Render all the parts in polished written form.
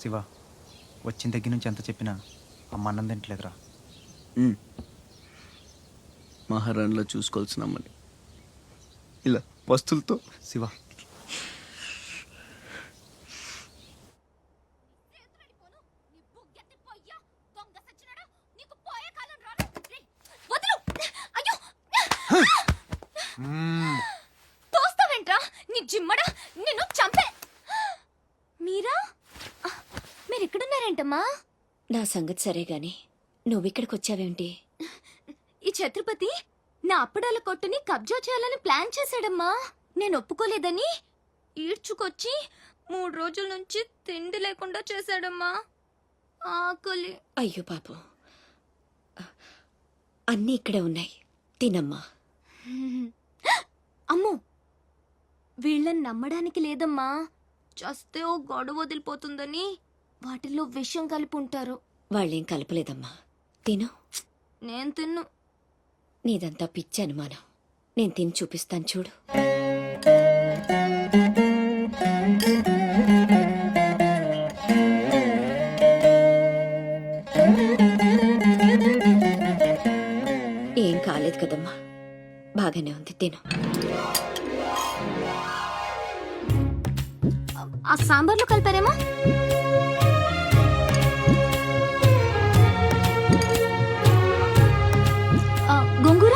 శివ, వచ్చిన దగ్గర నుంచి ఎంత చెప్పినా అమ్మ అన్నం తింటలేదురా. మహారాణిలో చూసుకోవాల్సిన అమ్మని ఇలా వస్తువులతో. శివ, తోస్తావేంట్రా నీ జిమ్మడా, నిన్ను చంపే. మీరా మీరెక్కడున్నారేంటమ్మా? నా సంగతి సరే గాని నువ్విక్కడికి వచ్చావేంటి? ఈ ఛత్రపతి నా అప్పడాల కొట్టుని కబ్జా చేయాలని ప్లాన్ చేశాడమ్మా. నేను ఒప్పుకోలేదని ఈడ్చుకొచ్చి 3 రోజుల నుంచి తిండి లేకుండా చేశాడమ్మా. ఆకలి. అయ్యో పాపం, అన్నీ ఇక్కడే ఉన్నాయి, తినమ్మా. అమ్మో, వీళ్ళని నమ్మడానికి లేదమ్మా. చస్తే ఓ గొడవ వదిలిపోతుందని వాటిల్లో విషం కలిపి ఉంటారు. వాళ్ళేం కలపలేదమ్మా, తిను. నేను తిన్ను. నీదంతా పిచ్చి అనుమానం. నేను తిని చూపిస్తాను చూడు. ఏం కాలేదు కదమ్మా, బాగానే ఉంది, తిను. ఆ సాంబార్లో కలిపారేమో. గోంగూర,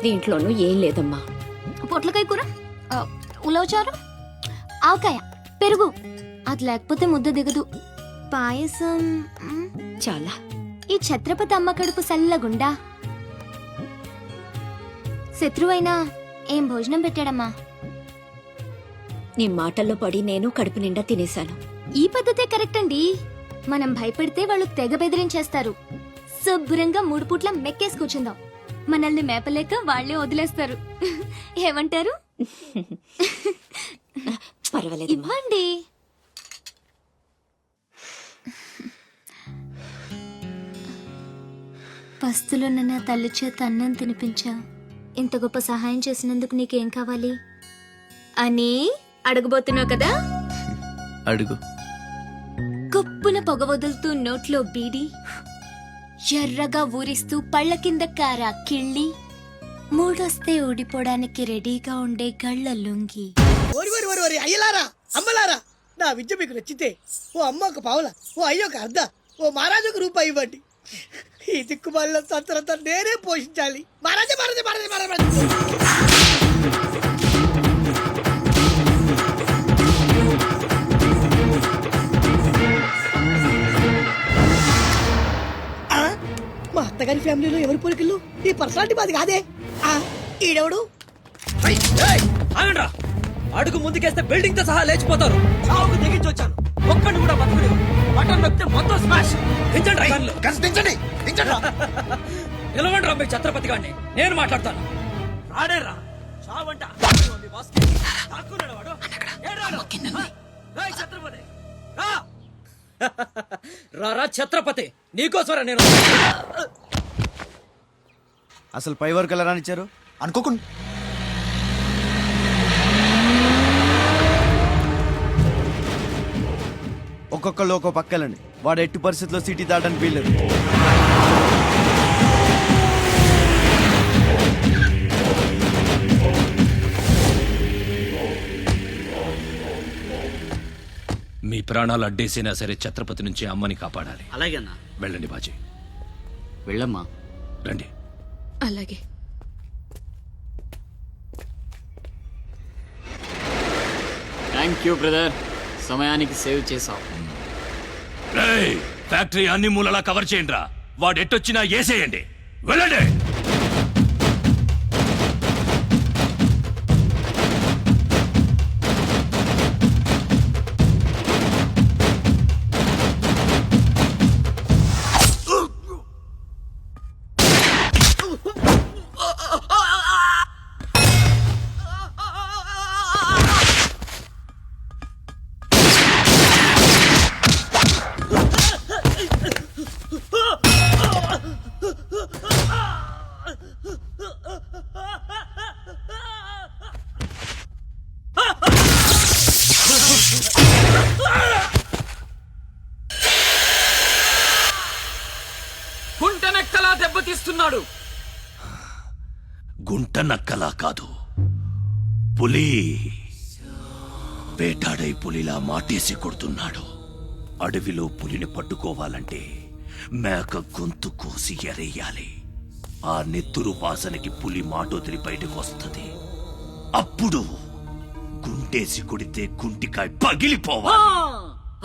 దీంట్లోనూ ఏం లేదమ్మా. పొట్లకాయ కూర, ఉలవచారు, ఆవకాయ, పెరుగు. అది లేకపోతే ముద్ద దిగదు. పాయసం. చాలా. ఈ ఛత్రపతి అమ్మ కడుపు సల్లగుండా. శత్రువైనా ఏం భోజనం పెట్టాడమ్మా. నీ మాటల్లో పడి నేను కడుపు నిండా తినేశాను. ఈ పద్ధతే కరెక్ట్ అండి. మనం భయపెడితే వాళ్ళు తెగ బెదిరించేస్తారు. శుభ్రంగా 3 పూట్ల మెక్కేసి కూర్చుందాం. మనల్ని మేపలేక వాళ్లే వదిలేస్తారు. ఏమంటారు? పర్వాలేదు, ఇవ్వండి. పస్తులున్న నా తల్లి చేత అన్నం తినిపించావు. ఇంత గొప్ప సహాయం చేసినందుకు నీకేం కావాలి అని అడగబోతున్నావు కదా? అడుగు. గొప్పున పొగ వదులుతూ నోట్లో బీడి, ఎర్రగా ఊరిస్తూ పళ్ళ కింద కారా కిళ్ళి, మూడొస్తే ఊడిపోవడానికి రెడీగా ఉండే గళ్ళ లుంగి. అయ్యలారా, అమ్మలారా, నా విద్య మీకు నచ్చితే ఓ అమ్మ ఒక పావుల, ఓ అయ్య ఒక అర్ధ, ఓ మహారాజు ఒక రూపాయి ఇవ్వండి. ఈ దిక్కుమాలిన సంతరంతా నేనే పోషించాలి. మహారాజా మహారాజా మహారాజా మహారాజా. మా అత్తగారి ఫ్యామిలీలో ఎవరి పోలికలు? ఈ పర్సనాలిటీ మాది కాదే. ఈడెవడు? అడుగు ముందుకేస్తే బిల్డింగ్ తో సహా లేచిపోతారు. చావుకు తెగించి వచ్చాను, ఒక్కడిని కూడా బతుకులేదు. బటన్ నొక్కితే మొత్తం స్మాష్. నిలవండి రా మీ ఛత్రపతి గారిని, నేను మాట్లాడతాను. రాడేరా చావంట. ఛత్రపతి రారా ఛత్రపతి, నీకోసరా నేను. అసలు పై వరకు ఎలా రానిచ్చారు అనుకోకుండా. ఒక్కొక్కళ్ళు ఒక్కో పక్కలండి. వాడు ఎట్టి పరిస్థితుల్లో సిటీ దాటని వీల్లేదు. మీ ప్రాణాలు అడ్డేసినా సరే ఛత్రపతి నుంచి అమ్మని కాపాడాలి. అలాగే అన్నా. వెళ్ళండి బాజీ. వెళ్ళమ్మా. రండి. అలాగే. థ్యాంక్ యూ బ్రదర్, సమయానికి సేవ్ చేసావు. ఫ్యాక్టరీ అన్ని మూలలా కవర్ చేయండి రా. వాడు ఎట్టొచ్చినా ఏసేయండి. వెళ్ళండి. వస్తున్నాడు. గుంట నక్కలా కాదు, పులి వేటాడై పులిలా మాటేసి కొడుతున్నాడు. అడవిలో పులిని పట్టుకోవాలంటే మేక గొంతు కోసి ఎరేయాలి. ఆ నెత్తురు వాసనకి పులి మాటొదిలి బయటకు వస్తుంది. అప్పుడు గుంటేసి కొడితే గుంటికాయ పగిలిపోవాలి.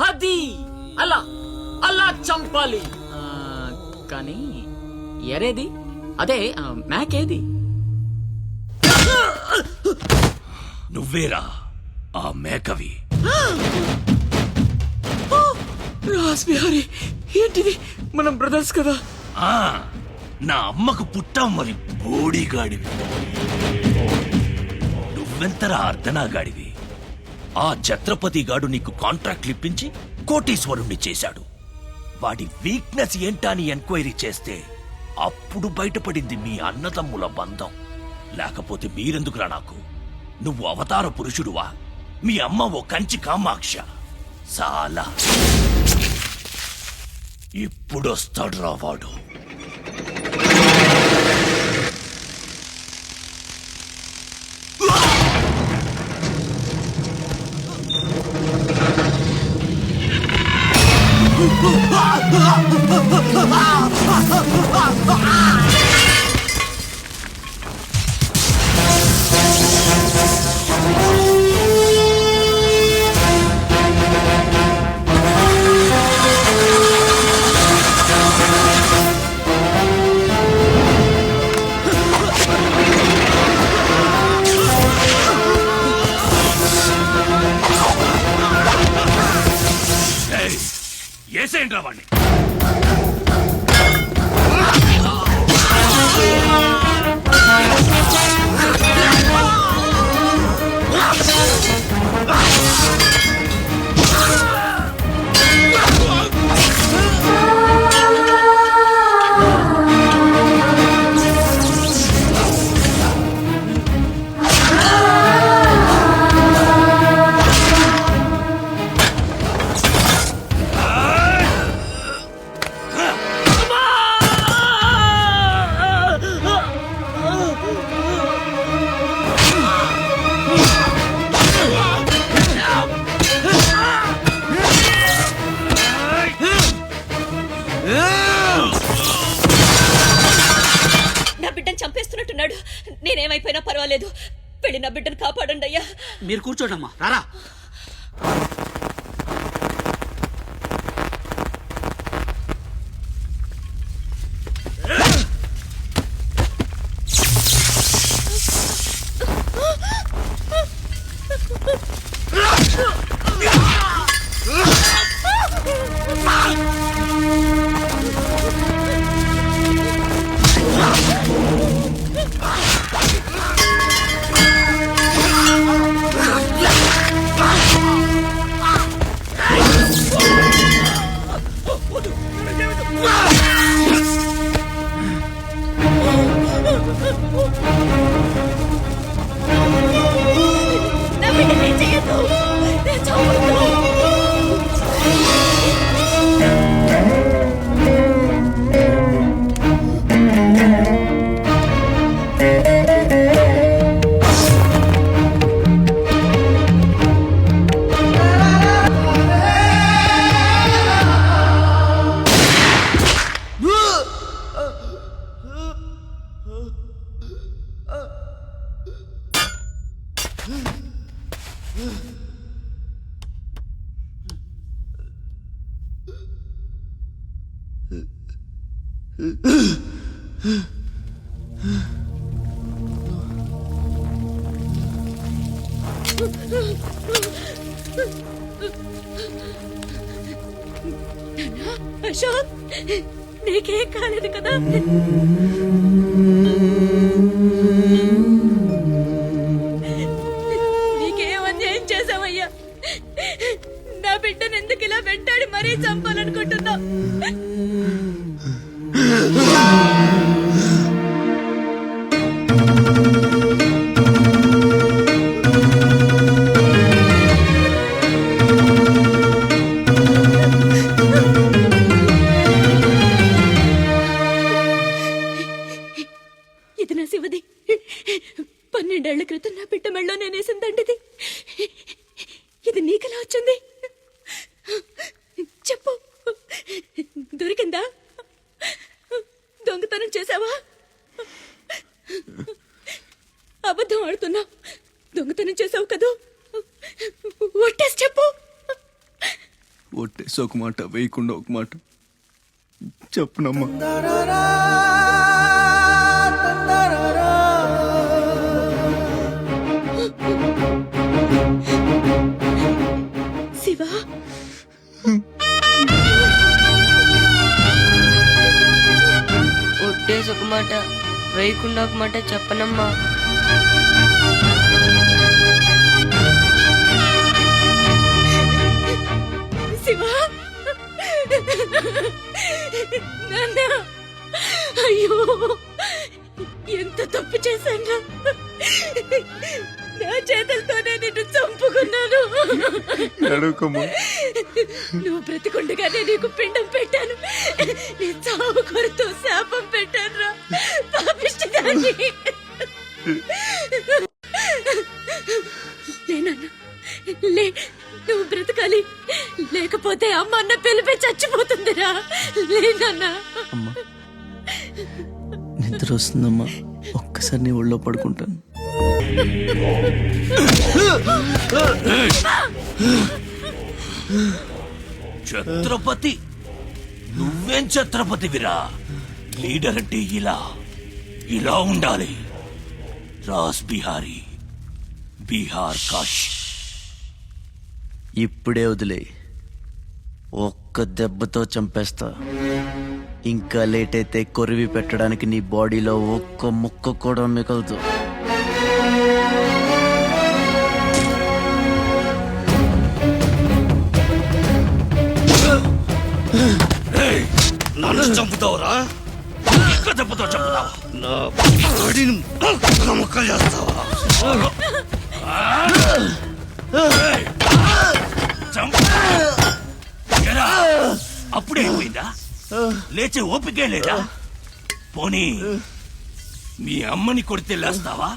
అది అలా అలా చంపాలి. కానీ ఎరేది అదే మేకేది? నువ్వేరా ఆ మేకవి. రాస్ బిహారీ, ఏంటిది? మనం బ్రదర్స్ కదా. ఆ నా అమ్మకు పుట్టాం మరి బోడిగాడివి. నువ్వెంతరా అర్ధనాగాడివి. ఆ ఛత్రపతి గాడు నీకు కాంట్రాక్ట్లు ఇప్పించి కోటీశ్వరుణ్ణి చేశాడు. వాడి వీక్నెస్ ఏంటా అని ఎంక్వైరీ చేస్తే అప్పుడు బయటపడింది మీ అన్నదమ్ముల బంధం. లేకపోతే మీరెందుకురా నాకు? నువ్వు అవతార పురుషుడువా? మీ అమ్మ ఓ కంచి కామాక్ష. చాలా ఇప్పుడొస్తాడురా వాడు. ఏసేంట్రా వాణ్ణి. నా బిడ్డను చంపేస్తున్నట్టున్నాడు. నేనేమైపోయినా పర్వాలేదు, వెళ్ళి నా బిడ్డను కాపాడండి అయ్యా. మీరు కూర్చోండమ్మా. రారా. నా బిడ్డను ఏం చెయ్యొద్దు. నేను చంపొద్దు. అశోక్, నీకేం కాలేదు కదా? నీకేం అన్యాయం చేసావయ్యా? నా బిడ్డను ఎందుకు ఇలా వెంటాడి మరీ చంపాలనుకుంటున్నావు? 12 ఏళ్ల క్రితం నా బిడ్డ మెళ్ళో నేనేసిందండిది. ఇది నీకెలా వచ్చింది? చెప్పు, దొరికిందా? దొంగతనం చేసావా? అబద్ధం ఆడుతున్నా. దొంగతనం చేసావు కదూ? ఒట్టేసి చెప్పు. ఒట్టేసి ఒక మాట, వేయకుండా ఒక మాట చెప్పునమ్మా. శివ, ఒట్టేసి ఒక మాట, వేయకుండా ఒక మాట చెప్పనమ్మా. శివ, నాన్న, అయ్యో ఎంత తప్పు చేశాను. నా చేతులతోనే నిన్ను చంపుకున్నాను. నువ్వు బ్రతికుండగానే నీకు పిండం పెట్టాను. నీ చావు కొరతో శాపం పెట్టాను రా పాపిష్టిదాన్ని. లే, నువ్వు బ్రతకాలి. లేకపోతే అమ్మ అన్న పిలిపి చచ్చిపోతుందిరా. లేనన్నా. అమ్మా నిద్ర వస్తుందమ్మా, ఒక్కసారి నీ ఒళ్ళో పడుకుంటాను. ఛత్రపతి, నువ్వేం ఛత్రపతివిరా? లీడర్ అంటే ఇలా ఉండాలి. రాస్ బిహారీ, బీహార్ కాష్. ఇప్పుడే వదిలే, ఒక్క దెబ్బతో చంపేస్తా. ఇంకా లేట్ అయితే కొరివి పెట్టడానికి నీ బాడీలో ఒక్క ముక్క కూడా మిగలదు. నన్ను చంపుతావురా? ఒక్క దెబ్బతో చంపుతావా? నా బాడీని ముక్కలు చేస్తావా? అప్పుడే అయిపోయిందా? లేచే ఓపికే లేదా? పోనీ మీ అమ్మని కొడితే లేస్తావా?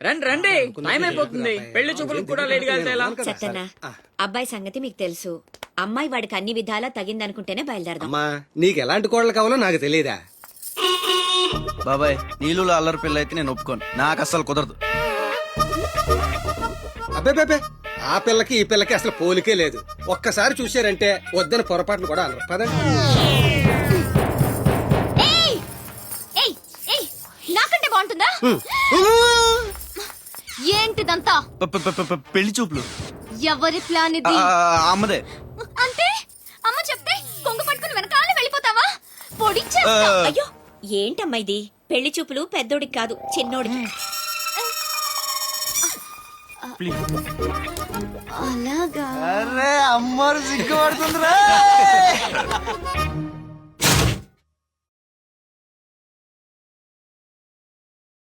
రండి రండి, టైం అయిపోతుంది. పెళ్లి చూపులకు కూడా లేట్ గా వెళ్తే ఎలా? చెత్తన్నా, అబ్బాయి సంగతి మీకు తెలుసు. అమ్మాయి వాడికి అన్ని విధాలా తగిందనుకుంటేనే బయలుదేరదాం. అమ్మా, నీకు ఎలాంటి కోడలు కావాలో నాకు తెలియదా? బాబాయ్, నీళ్ళు అల్లరి పిల్ల అయితే నేను ఒప్పుకోను. నాకు అస్సలు కుదరదు. అబ్బే, ఆ పిల్లకి ఈ పిల్లకి అసలు పోలికే లేదు. ఒక్కసారి చూశారంటే వద్దని పొరపాటును కూడా అనరు. పదండి. నాకంటే బాగుంటుందా? ఏంటిదంతా? పెళ్లి చూపులు. ఎవరి ప్లాన్ ఇది? అమ్మదే. అంటే అమ్మ చెప్తే కొంగు పట్టుకుని వెనకాల వెళ్ళిపోతావా? అయ్యో, ఏంటమ్మా ఇది? పెళ్లి చూపులు పెద్దోడికి కాదు, చిన్నోడికి. అలాగా? అరే అమ్మారు సిగ్గుపడుతుందిరా.